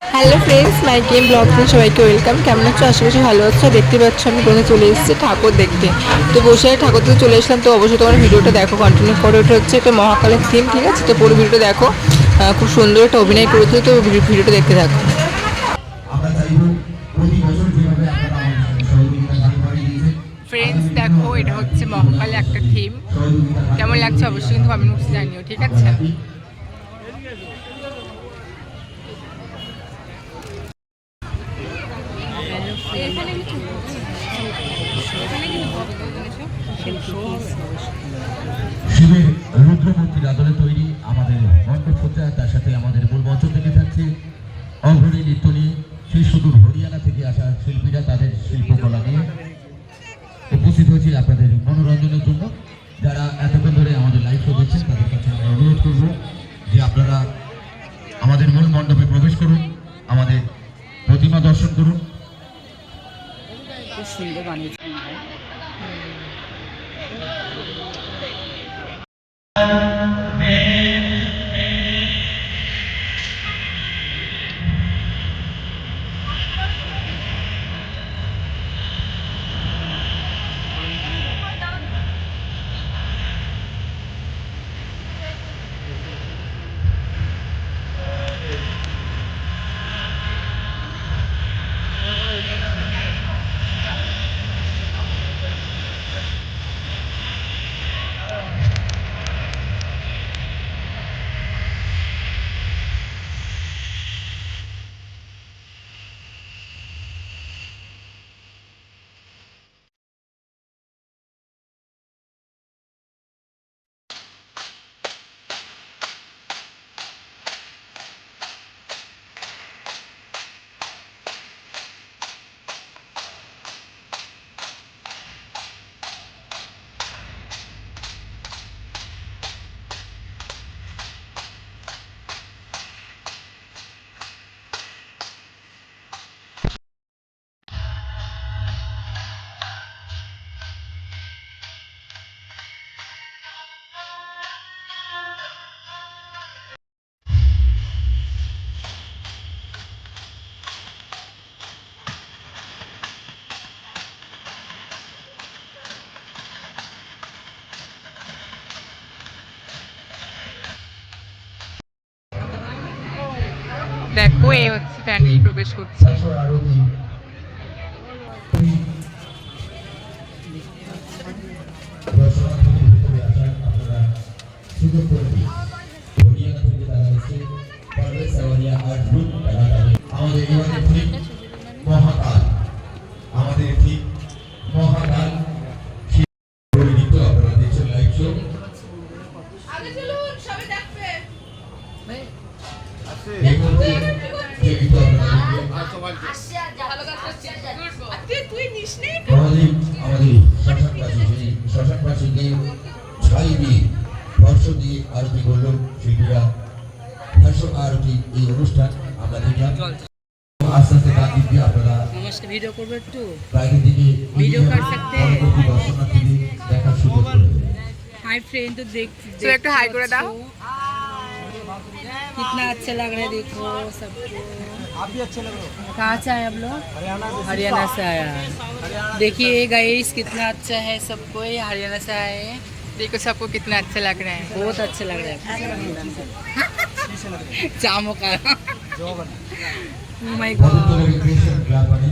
Hello friends, my game ব্লগে সবাইকে welcome. কেমন আছো? আশেপাশে ভালো আছো। দেখতে পাচ্ছ আমি কোথায় চলে এসেছি ঠাকুর দেখতে। তো বসে ঠাকুর দেখতে চলে এসলাম। তো অবশ্যই তোমার ভিডিওটা দেখো, কন্টিনিউ করো। এটা হচ্ছে একটা মহাকালের থিম, ঠিক আছে? তো পুরো ভিডিওটা দেখো। খুব সুন্দর একটা অভিনয় করেছে, তো ভিডিওটা দেখতে থাকো। ফ্রেন্ডস দেখো, এটা হচ্ছে মহাকালে একটা থিম। কেমন লাগছে অবশ্যই কিন্তু কমেন্ট বক্সে জানিও, ঠিক আছে? শিবের রুদ্রমূর্তির আদলে তৈরি আমাদের মণ্ডপসজ্জা, তার সাথে আমাদের মূল মঞ্চ থেকে থাকছে অঘরী নৃত্য নিয়ে। সেই সুদূর হরিয়ানা থেকে আসা শিল্পীরা তাদের শিল্পকলা নিয়ে উপস্থিত হয়েছে আপনাদের মনোরঞ্জনের জন্য। যারা এতক্ষণ ধরে আমাদের লাইভ শো দেখছেন তাদের কাছে আমরা অনুরোধ করব যে আপনারা আমাদের মূল মণ্ডপে প্রবেশ করুন, আমাদের প্রতিমা দর্শন করুন। সুন্দর বানিয়েছে। দেখো, এই হচ্ছে প্যান্ডেল প্রবেশ করছে। মহাকাল, আমাদের ঠিক মহাকাল আপনারা দেখছেন লাইভ শো। এই মুহূর্তে যে গীত আপনারা আমাদের শ্মশানবাসীকে ছাই দিয়ে বর্ষ দিয়ে আরতি করলো শিল্পীরা। আরতি এই অনুষ্ঠান আমরা দেখলাম। আস্তে আস্তে তার দিক দিয়ে আপনারা নমস্কার, ভিডিও করবো একটু। বাইরে দিকে वीडियो कर सकते हैं। দর্শনার্থীদের দেখার সুযোগ করে দেবে। हाय फ्रेंड, तो देख तो एक तो हाई करे दाओ। कितना अच्छा लग रहा है, देखो सबको। आप भी अच्छे लग रहे हो। कहाँ से आए आप लोग? हरियाणा से आया। देखिए गाइस, कितना अच्छा है सबको। ये हरियाणा से आए हैं। देखो सबको कितना अच्छा लग रहा है। बहुत अच्छा लग रहा है। चामो का। जो बना Oh my God। Badaltala recreation club মানে